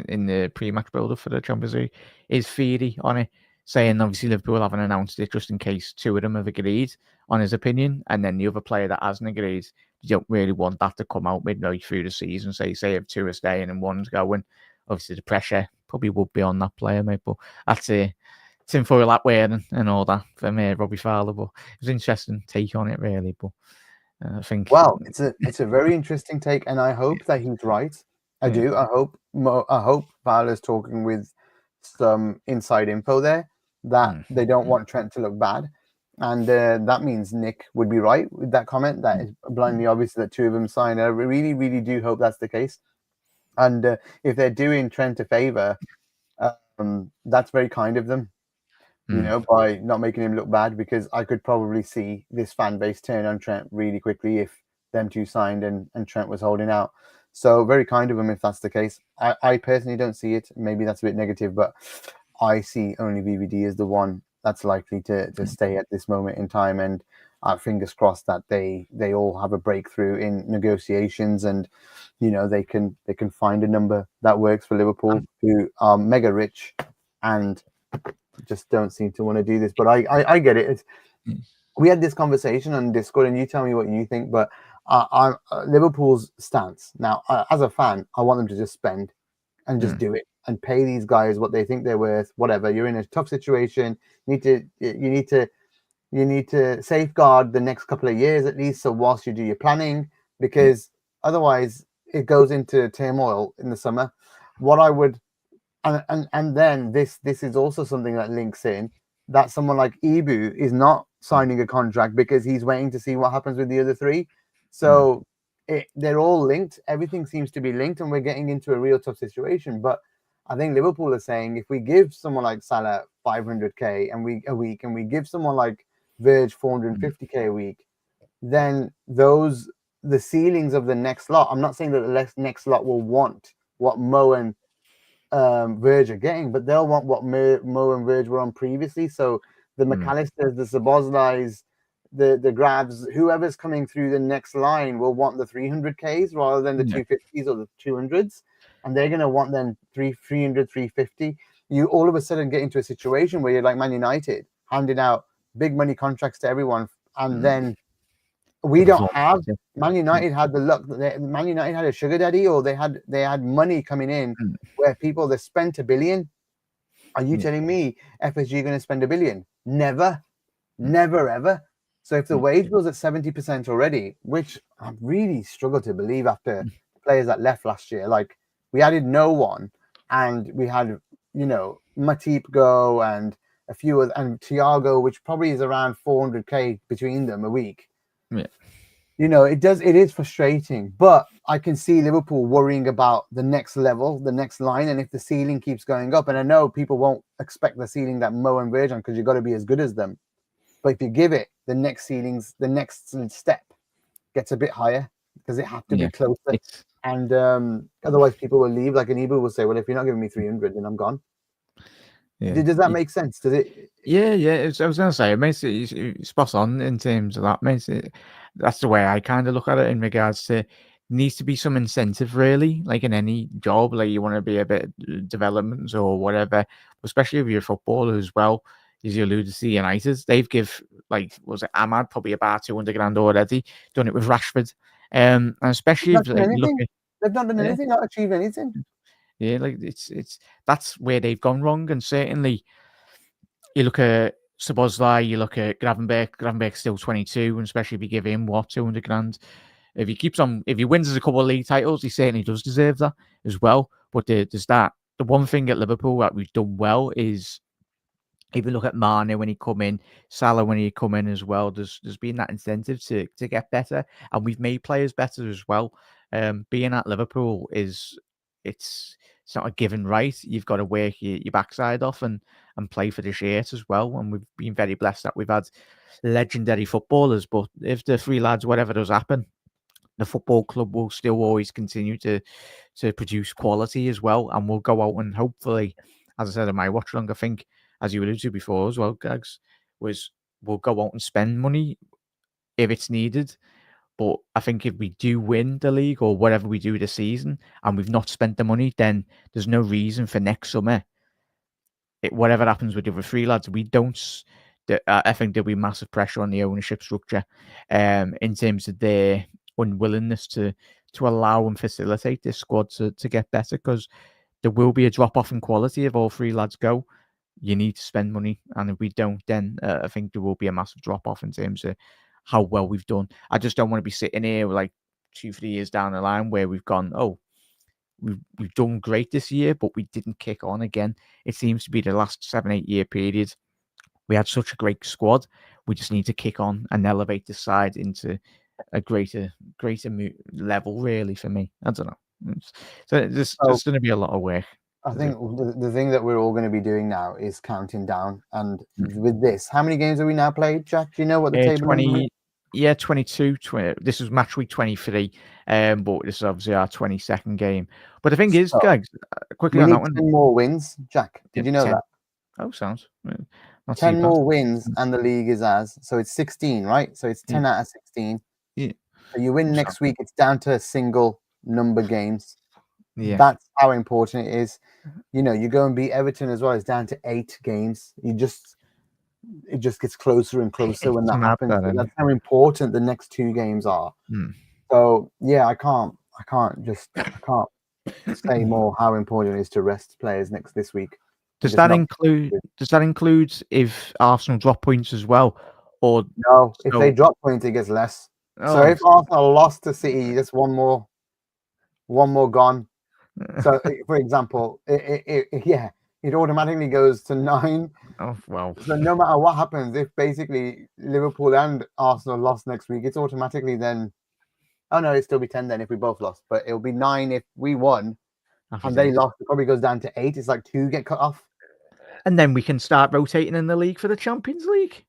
in the pre-match build-up for the Champions League? His theory on it, saying obviously Liverpool haven't announced it just in case 2 of them have agreed on his opinion, and then the other player that hasn't agreed, you don't really want that to come out midway through the season. Say if 2 are staying and 1's going, obviously the pressure probably would be on that player, mate. But that's tinfoil hat wearing and all that from Robbie Fowler. But it was an interesting take on it, really. But I think it's a very interesting take, and I hope that he's right. I do. I hope Fowler's talking with some inside info there that they don't want Trent to look bad, and that means Nick would be right with that comment. That is blindly obvious that two of them signed. I really, really do hope that's the case. And if they're doing Trent a favor, that's very kind of them, by not making him look bad, because I could probably see this fan base turn on Trent really quickly if them two signed and Trent was holding out. So very kind of him if that's the case. I personally don't see it. Maybe that's a bit negative, but I see only VVD as the one that's likely to stay at this moment in time. And fingers crossed that they all have a breakthrough in negotiations, and they can find a number that works for Liverpool, who are mega rich and just don't seem to want to do this. But I get it. We had this conversation on Discord, and you tell me what you think. But Liverpool's stance now, as a fan, I want them to just spend and just do it and pay these guys what they think they're worth. Whatever, you're in a tough situation. You need to safeguard the next couple of years at least. So whilst you do your planning, because otherwise it goes into turmoil in the summer. What I would, and then this is also something that links in that someone like Ibu is not signing a contract because he's waiting to see what happens with the other three. So they're all linked. Everything seems to be linked, and we're getting into a real tough situation. But I think Liverpool are saying if we give someone like Salah 500k a week, and we give someone like Verge 450k a week, then the ceilings of the next lot. I'm not saying that the next lot will want what Mo and Verge are getting, but they'll want what Mo and Verge were on previously. So the McAllisters, the Szoboszlais, the Grabs, whoever's coming through the next line will want the 300Ks rather than the 250s or the 200s. And they're going to want then 300, 350. You all of a sudden get into a situation where you're like Man United, handing out big money contracts to everyone. And then we don't have, Man United had the luck that Man United had a sugar daddy, or they had money coming in where they spent $1 billion. Are you telling me FSG are going to spend $1 billion? Never, ever. So if the wage bill's at 70% already, which I really struggle to believe after the players that left last year, like we added no one, and we had, Matip go and a few and Thiago, which probably is around 400k between them a week. Yeah. It is frustrating, but I can see Liverpool worrying about the next level, the next line, and if the ceiling keeps going up. And I know people won't expect the ceiling that Mo and Verge on, because you've got to be as good as them. But if you give it, the next ceilings, the next step gets a bit higher, because it has to be closer. And otherwise people will leave. Like an Ibu will say, well, if you're not giving me 300, then I'm gone. Yeah. Does that make sense? Does it? Yeah. I was going to say, it makes it spot on in terms of that. That's the way I kind of look at it in regards to needs to be some incentive, really, like in any job. Like you want to be a bit development or whatever, especially if you're a footballer as well. As you alluded to, United, they've give, like, was it Ahmad, probably about 200 grand already, done it with Rashford. And especially if they've not done anything, not achieved anything. Yeah, like it's that's where they've gone wrong. And certainly you look at Szoboszlai, you look at Gravenberg's still 22, and especially if you give him 200 grand. If he wins a couple of league titles, he certainly does deserve that as well. But there's that. The one thing at Liverpool that we've done well is, even look at Mane when he come in, Salah when he come in as well. There's been that incentive to get better, and we've made players better as well. Being at Liverpool it's not a given, right? You've got to work your backside off and play for the shirt as well. And we've been very blessed that we've had legendary footballers. But if the three lads, whatever does happen, the football club will still always continue to produce quality as well, and we'll go out and hopefully, as I said in my watch long, I think, as you alluded to before as well, Gags, we'll go out and spend money if it's needed. But I think if we do win the league or whatever we do this season and we've not spent the money, then there's no reason for next summer, whatever happens with the other three lads, we don't. I think there'll be massive pressure on the ownership structure in terms of their unwillingness to allow and facilitate this squad to get better, because there will be a drop off in quality if all three lads go. you need to spend money, and if we don't, then I think there will be a massive drop off in terms of how well we've done. I just don't want to be sitting here like 2-3 years down the line where we've gone, oh, we've done great this year, but we didn't kick on again. It seems to be the last 7-8 year period. We had such a great squad. We just need to kick on and elevate the side into a greater level. Really, for me, I don't know. So there's going to be a lot of work. I think the thing that we're all going to be doing now is counting down. And with this, how many games have we now played, Jack? Do you know what the table number is? Yeah, 22. This was match week 23, but this is obviously our 22nd game. But the thing is, Gags, quickly on that one. 10 more wins, Jack. Did you know 10. that? Oh, sounds. 10 more wins and the league is ours. So it's 16, right? So it's 10 out of 16. Yeah. So you win next week, it's down to single number games. Yeah. That's how important it is. You know, you go and beat Everton as well. It's down to 8 games. It just gets closer and closer when that happens. So that's how important the next 2 games are. So yeah, I can't say more how important it is to rest players this week. Does that include if Arsenal drop points as well? Or no, if they drop points, it gets less. So if Arsenal lost to City, just one more gone. So for example, it automatically goes to 9. Oh wow. So no matter what happens, if basically Liverpool and Arsenal lost next week, it's automatically then, oh no, it'd still be 10 then if we both lost, but it'll be 9 if we won and they lost. It probably goes down to 8. It's like 2 get cut off. And then we can start rotating in the league for the Champions League.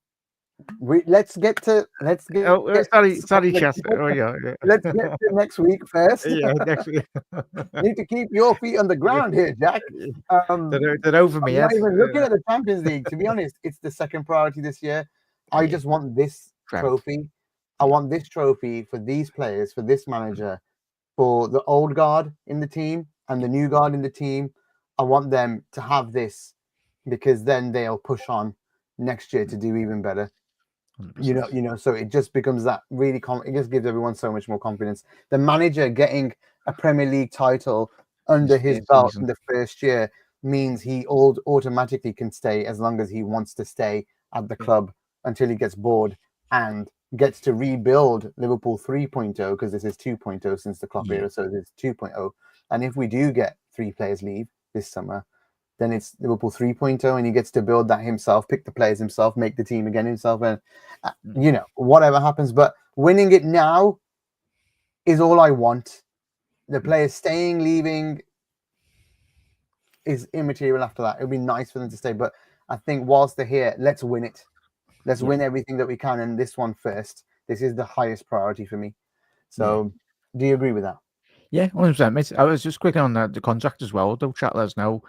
Let's get to sorry, Chester. Oh yeah. Let's get to next week first. Yeah, next week. Need to keep your feet on the ground here, Jack. They're over me. I'm not even looking at the Champions League. To be honest, it's the second priority this year. I just want this trophy. I want this trophy for these players, for this manager, for the old guard in the team and the new guard in the team. I want them to have this because then they'll push on next year to do even better. 100%. You know, so it just becomes that really it just gives everyone so much more confidence. The manager getting a Premier League title under his belt in the first year means he automatically can stay as long as he wants to stay at the club until he gets bored and gets to rebuild Liverpool 3.0, because this is 2.0 since the Klopp era, so this is 2.0. And if we do get 3 players leave this summer, then it's Liverpool 3.0, and he gets to build that himself, pick the players himself, make the team again himself, and you know, whatever happens. But winning it now is all I want. The players staying, leaving is immaterial after that. It would be nice for them to stay, but I think whilst they're here, let's win it. Let's win everything that we can, and this one first. This is the highest priority for me. So, do you agree with that? Yeah, 100%. Mate. I was just quick on the contract as well. Don't chat, let us know.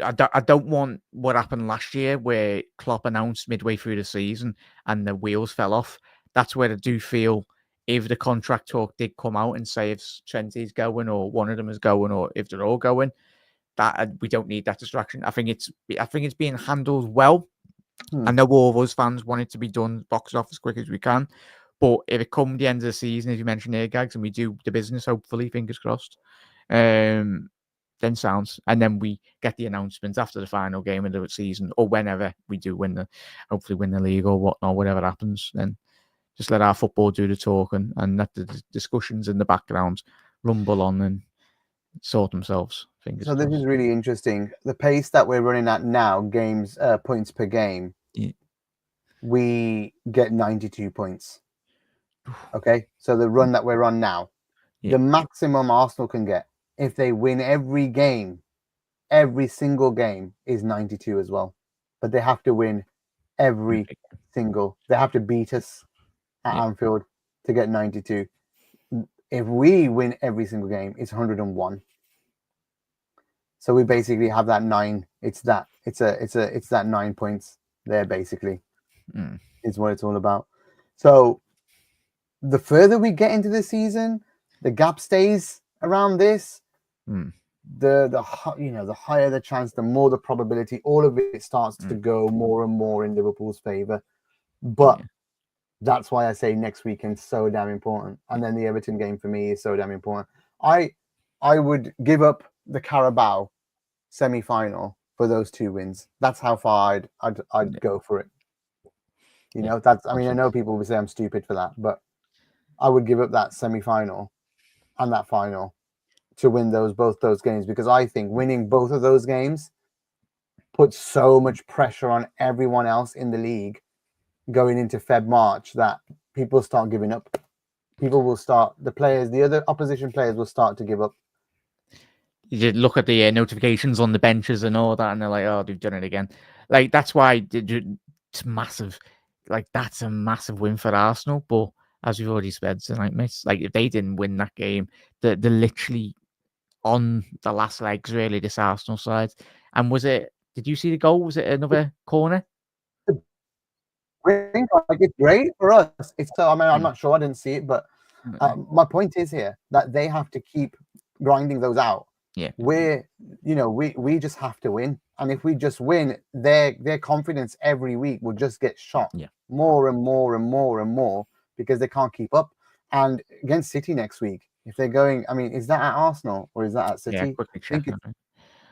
I don't want what happened last year where Klopp announced midway through the season and the wheels fell off. That's where I do feel if the contract talk did come out and say if Trent is going or one of them is going or if they're all going, that we don't need that distraction. I think it's being handled well. I know all of us fans want it to be done boxed off as quick as we can, but if it comes the end of the season, as you mentioned here, Gags, and we do the business, hopefully, fingers crossed, then sounds, and then we get the announcement after the final game of the season or whenever we do hopefully win the league or whatnot, whatever happens, then just let our football do the talking and let the discussions in the background rumble on and sort themselves. Fingers crossed. This is really interesting. The pace that we're running at now, points per game, we get 92 points. Okay, so the run that we're on now, the maximum Arsenal can get if they win every game, every single game, is 92 as well. But they have to win every single. They have to beat us at Anfield to get 92. If we win every single game, it's 101. So we basically have that 9. It's that 9 points there basically is what it's all about. So the further we get into the season, the gap stays around this. The higher the chance, the more the probability, all of it starts to go more and more in Liverpool's favor. But that's why I say next weekend's so damn important. And then the Everton game for me is so damn important. I would give up the Carabao semi-final for those 2 wins. That's how far I'd go for it. You know, that's. I mean, I know people will say I'm stupid for that, but I would give up that semi-final and that final to win both those games, because I think winning both of those games puts so much pressure on everyone else in the league going into March that people start giving up. People will start, the other opposition players will start to give up. You look at the notifications on the benches and all that, and they're like, "Oh, they've done it again." Like, that's why it's massive. Like, that's a massive win for Arsenal. But as we've already said tonight, miss, like, if they didn't win that game, they're literally on the last legs, really, this Arsenal side. And did you see the goal? Was it another corner? I think like it's great for us. It's so. I mean, I'm not sure. I didn't see it, but my point is here that they have to keep grinding those out. Yeah, we just have to win, and if we just win, their confidence every week will just get shot more and more and more and more, because they can't keep up. And against City next week, if they're going, I mean, is that at Arsenal or is that at City? Yeah, quickly check.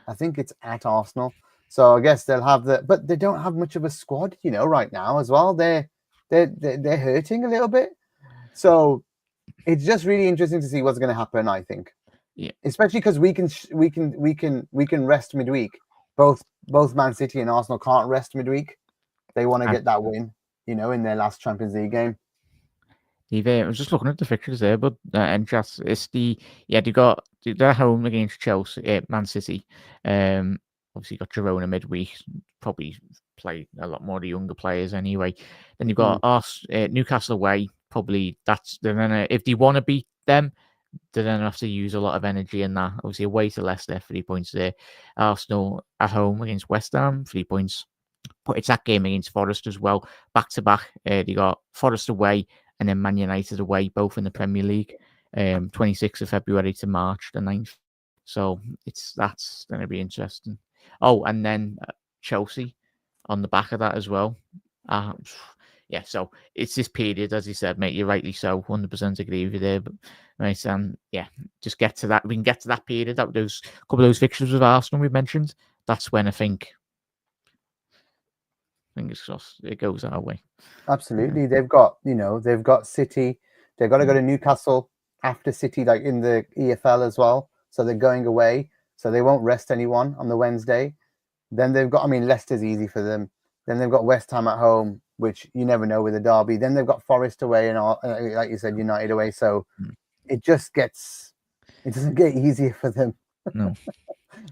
I think it's at Arsenal. So I guess they'll have but they don't have much of a squad, right now as well. They're hurting a little bit. So it's just really interesting to see what's going to happen, I think. Yeah. Especially because we can rest midweek. Both Man City and Arsenal can't rest midweek. They want to get that win, in their last Champions League game. I was just looking at the fixtures there, but and just it's they're home against Chelsea, Man City. Obviously got Girona midweek. Probably play a lot more of the younger players anyway. Then you've got Newcastle away. Probably if they want to beat them, they then have to use a lot of energy in that. Obviously away to Leicester, 3 points there. Arsenal at home against West Ham, 3 points. But it's that game against Forest as well, back to back. They got Forest away and then Man United away, both in the Premier League, 26th of February to March the 9th. So that's going to be interesting. Oh, and then Chelsea on the back of that as well. So it's this period, as you said, mate. You're rightly so. 100% agree with you there. But right, just get to that. We can get to that period. That those couple of those fixtures with Arsenal we mentioned. That's when I think, fingers crossed, it goes our way. Absolutely, they've got City. They've got to go to Newcastle after City, like in the EFL as well. So they're going away, so they won't rest anyone on the Wednesday. Then they've got, Leicester's easy for them. Then they've got West Ham at home, which you never know with a derby. Then they've got Forest away and all, like you said, United away. So it doesn't get easier for them. No.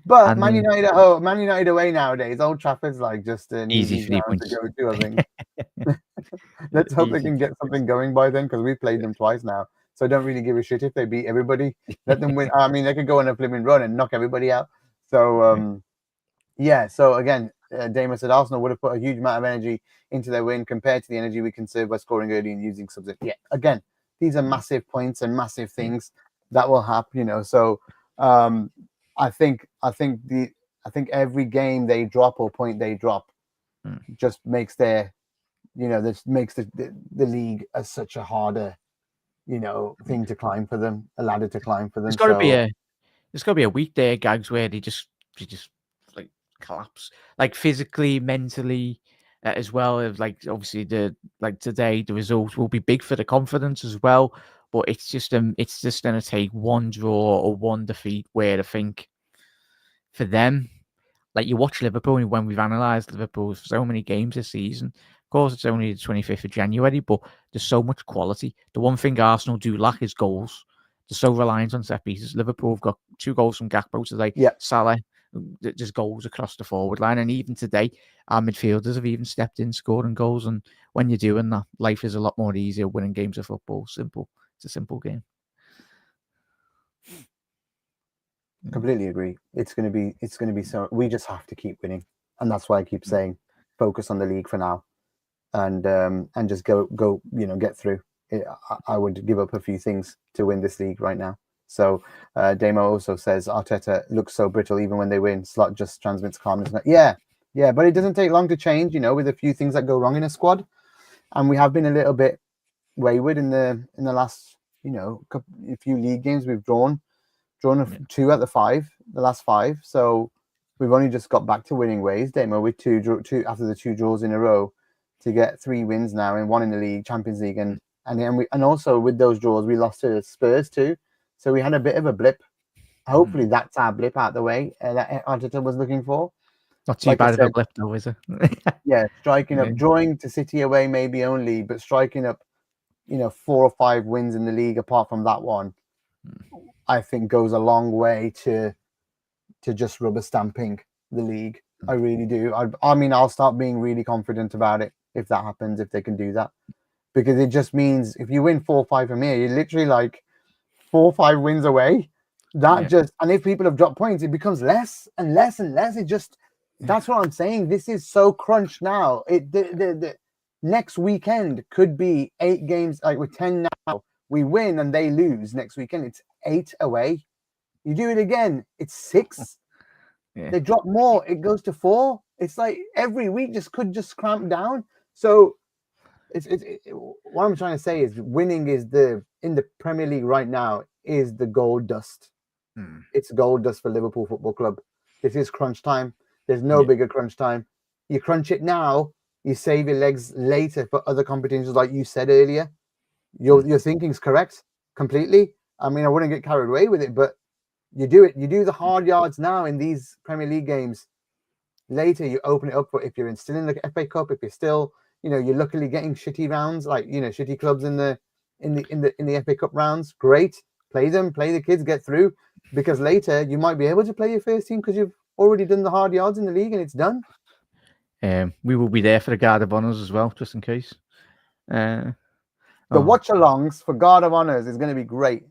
But Man United at home, Man United away nowadays. Old Trafford's like just an easy 3 points to go to, I think. Let's hope they can get something going by then, because we've played them twice now. So I don't really give a shit if they beat everybody. Let them win. I mean, they could go on a flipping run and knock everybody out. So, So again, Damo said Arsenal would have put a huge amount of energy into their win compared to the energy we conserved by scoring early and using subs. Yeah, again, these are massive points and massive things that will happen. So I think every game they drop or point they drop just makes this makes the league such a harder thing to climb for them, a ladder to climb for them. There's got to be a week there, Gags, where they just like collapse, like physically, mentally, as well as like obviously today the results will be big for the confidence as well. But it's just going to take one draw or one defeat where I think for them, like you watch Liverpool, and when we've analysed Liverpool for so many games this season, of course it's only the 25th of January, but there's so much quality. The one thing Arsenal do lack is goals. They're so reliant on set pieces. Liverpool have got 2 goals from Gakpo today. Yeah. Salah, there's goals across the forward line. And even today, our midfielders have even stepped in, scoring goals. And when you're doing that, life is a lot more easier winning games of football. Simple. It's a simple game. Completely agree. It's going to be so. We just have to keep winning, and that's why I keep saying focus on the league for now, and just go get through. I would give up a few things to win this league right now. So Damo also says Arteta looks so brittle even when they win. Slot just transmits calmness. Yeah, but it doesn't take long to change. With a few things that go wrong in a squad, and we have been a little bit wayward in the last a few league games. We've drawn 2 at the last 5. So we've only just got back to winning ways, Demo, with two after the 2 draws in a row to get 3 wins now, and 1 in the league, Champions League, and also with those draws we lost to Spurs too. So we had a bit of a blip. Hopefully that's our blip out the way that Arteta was looking for. Not too bad of a blip though, is it? Yeah, striking up, drawing to City away maybe only, but striking up, 4 or 5 wins in the league apart from that one, I think goes a long way to just rubber stamping the league. I really do. I mean, I'll start being really confident about it if that happens, if they can do that, because it just means if you win 4 or 5 from here, you're literally like 4 or 5 wins away. And if people have dropped points, it becomes less and less and less. That's what I'm saying. This is so crunched now. The next weekend could be 8 games, like with 10 now. We win and they lose next weekend. It's 8 away. You do it again, it's 6. They drop more, it goes to 4. It's like every week could cramp down. So what I'm trying to say is winning is in the Premier League right now is the gold dust. It's gold dust for Liverpool Football Club. This is crunch time. There's no bigger crunch time. You crunch it now, you save your legs later for other competitions, like you said earlier. Your thinking's correct completely. I mean, I wouldn't get carried away with it, but you do it. You do the hard yards now in these Premier League games. Later, you open it up for if you're still in the FA Cup. If you're still, you're luckily getting shitty rounds, like shitty clubs in the FA Cup rounds. Great, play them, play the kids, get through. Because later you might be able to play your first team because you've already done the hard yards in the league and it's done. We will be there for the Guard of Honours as well, just in case. The watch-alongs for Guard of Honours is going to be great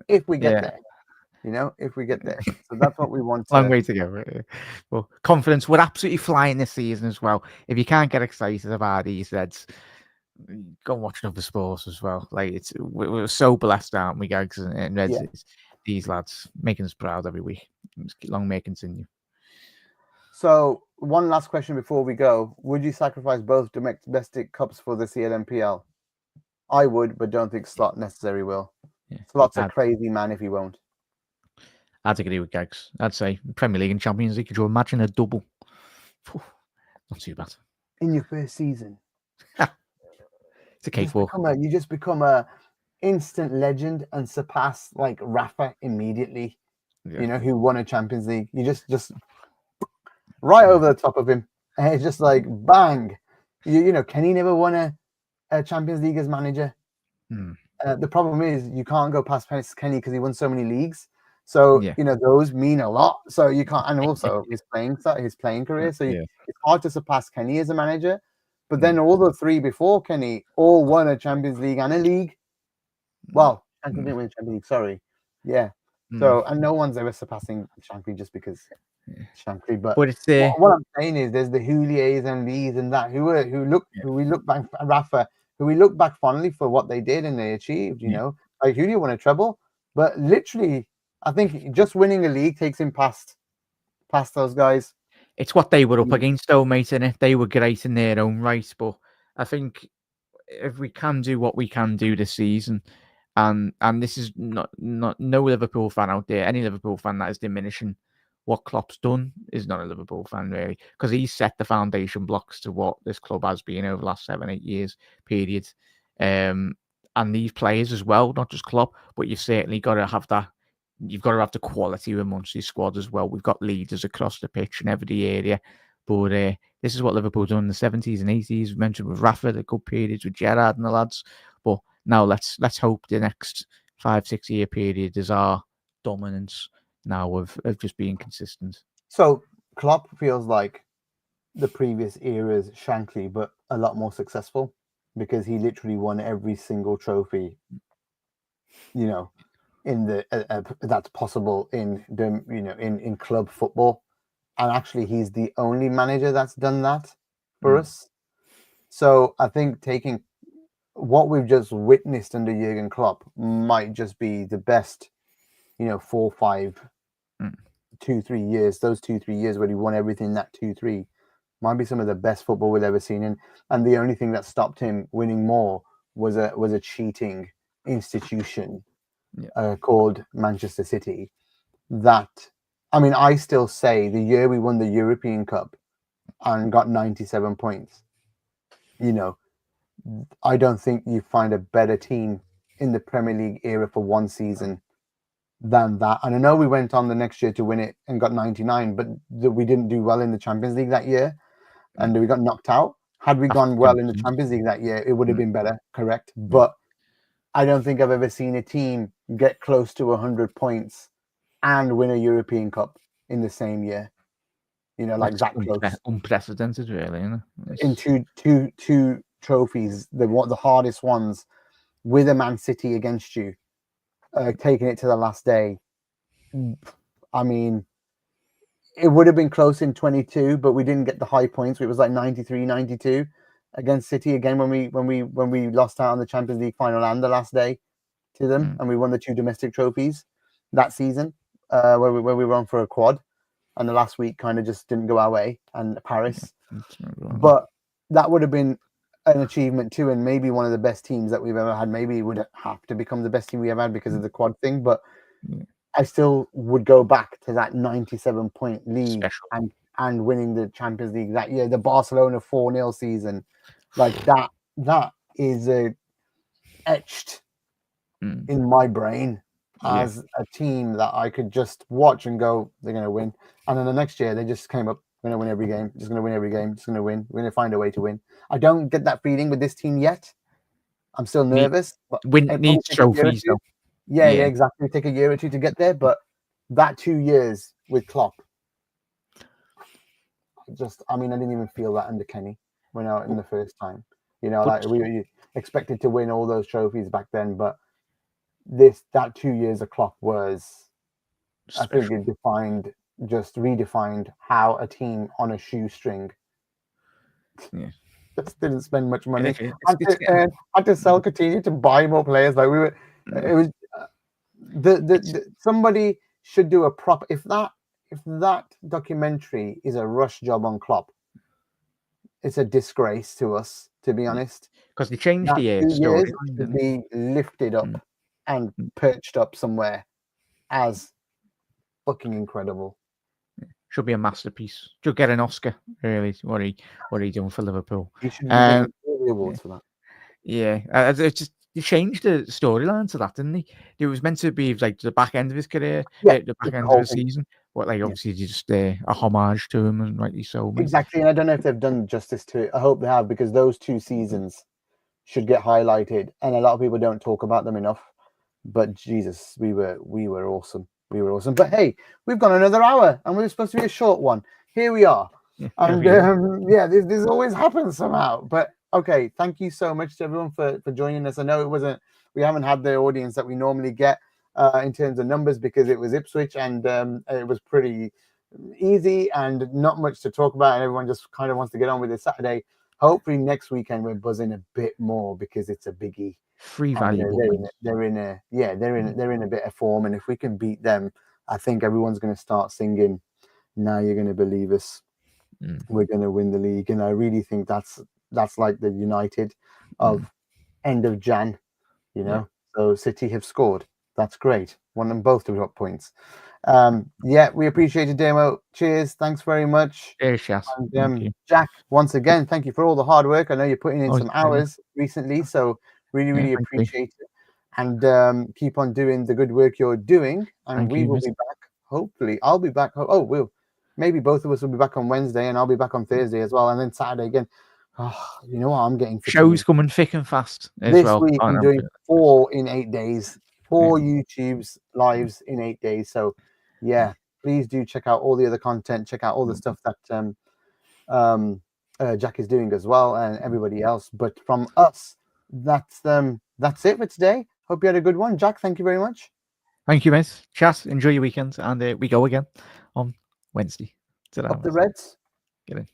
if we get there. If we get there. So that's what we want. Long way to go. Well, confidence. We're absolutely flying this season as well. If you can't get excited about these Reds, go and watch another sports as well. Like we're so blessed, aren't we, Gags and Reds? These lads making us proud every week. Long may it continue. So one last question before we go. Would you sacrifice both domestic cups for the CLMPL? I would, but don't think Slot necessarily will. Slot's a crazy man if he won't. I'd agree with Gags. I'd say Premier League and Champions League. Could you imagine a double? Not too bad. In your first season. It's a cakewalk. You just become a instant legend and surpass like Rafa immediately. Who won a Champions League. You just right over the top of him. And it's just like bang. Kenny never won a Champions League as manager. The problem is you can't go past Kenny because he won so many leagues. So those mean a lot. So you can't, and also his playing career. So it's hard to surpass Kenny as a manager. But then all the 3 before Kenny all won a Champions League and a league. Well, Shankly didn't win a Champions League. Sorry, So and no one's ever surpassing Shankly just because Shankly. But it's what I'm saying is there's the Houliers and these and that who we look back at Rafa, who we look back fondly for what they did and they achieved. Like Houli won a treble, but literally. I think just winning a league takes him past those guys. It's what they were up against, though, mate, innit? They were great in their own right, but I think if we can do what we can do this season, and this is not no Liverpool fan out there, any Liverpool fan that is diminishing what Klopp's done is not a Liverpool fan, really, because he set the foundation blocks to what this club has been over the last 7-8 years period. And these players as well, not just Klopp, but you've certainly got to have that. You've got to have the quality amongst these squad as well. We've got leaders across the pitch in every area. But this is what Liverpool done in the 70s and 80s. We mentioned with Rafa, the good periods with Gerrard and the lads. But now let's hope the next 5-6 year period is our dominance now of just being consistent. So Klopp feels like the previous era's Shankly, but a lot more successful because he literally won every single trophy, in the that's possible in in club football, and actually he's the only manager that's done that for us. So I think taking what we've just witnessed under Jurgen Klopp might just be the best 4, 5, 2, 3 years. Those 2, 3 years where he won everything, that 2, 3 might be some of the best football we've ever seen. And the only thing that stopped him winning more was a cheating institution called Manchester City that I mean, I still say the year we won the European Cup and got 97 points, you know, I don't think you find a better team in the Premier League era for one season than that. And I know we went on the next year to win it and got 99, but we didn't do well in the Champions League that year and we got knocked out. Had we gone well in the Champions League that year, it would have been better, correct? But I don't think I've ever seen a team get close to 100 points and win a European Cup in the same year. You know, like that close. Unprecedented, really. You know? In two trophies, the hardest ones, with a Man City against you, taking it to the last day. I mean, it would have been close in 22, but we didn't get the high points. It was like 93, 92 against City again when we lost out on the Champions League final and the last day to them, and we won the 2 domestic trophies that season, where we were on for a quad, and the last week kind of just didn't go our way, and Paris. But that would have been an achievement too, and maybe one of the best teams that we've ever had. Maybe it would have to become the best team we ever had because of the quad thing, but I still would go back to that 97-point league and winning the Champions League that year, the Barcelona 4-0 season. Like that is etched in my brain as a team that I could just watch and go, they're going to win. And then the next year, they just came up, going to win every game, just going to win every game, just going to win. We're going to find a way to win. I don't get that feeling with this team yet. I'm still nervous. Needs trophies, though. Yeah, exactly. Take a year or two to get there, but that 2 years with Klopp, I didn't even feel that under Kenny when I in the first time. You know, like we expected to win all those trophies back then, but that 2 years of Klopp was, I think it redefined how a team on a shoestring just didn't spend much money. Had to sell Coutinho to buy more players. Like it was somebody should do a proper, if that documentary is a rush job on Klopp, it's a disgrace to us, to be honest. Because they changed the story. To be lifted up and perched up somewhere as fucking incredible. Should be a masterpiece. Should get an Oscar. Really, what are you doing for Liverpool? He should be getting the awards for that. Yeah, it's just he changed the storyline to that, didn't he? It was meant to be like the back end of his career, the back end of the season. But obviously just a homage to him, and rightly so. Exactly, and I don't know if they've done justice to it. I hope they have, because those 2 seasons should get highlighted, and a lot of people don't talk about them enough. But Jesus, we were awesome. We were awesome. But hey, we've gone another hour, and we were supposed to be a short one. Here we are. And this always happens somehow. But okay, thank you so much to everyone for joining us. I know we haven't had the audience that we normally get in terms of numbers, because it was Ipswich, and it was pretty easy and not much to talk about, and everyone just kind of wants to get on with it Saturday. Hopefully next weekend we're buzzing a bit more, because it's a biggie. Free valuable. They're in a bit of form, and if we can beat them, I think everyone's going to start singing, "Now you're going to believe us. We're going to win the league." And I really think that's like the United of end of Jan, you know. So City have scored. That's great. Want them both to drop points. We appreciate it, Demo. Cheers. Thanks very much. Cheers, Shaz. And Jack, once again, thank you for all the hard work. I know you're putting in some hours recently, so really appreciate it. And keep on doing the good work you're doing. And we will be back. Hopefully, I'll be back. Maybe both of us will be back on Wednesday, and I'll be back on Thursday as well, and then Saturday again. Oh, you know what? I'm getting shows coming thick and fast this week. I'm doing 4 in 8 days. 4 YouTube's lives in 8 days. So please do check out all the other content. Check out all the stuff that Jack is doing as well, and everybody else. But from us, that's it for today. Hope you had a good one. Jack, thank you very much. Thank you, mate. Chat, enjoy your weekend, and we go again on Wednesday. Up the Reds. Get in.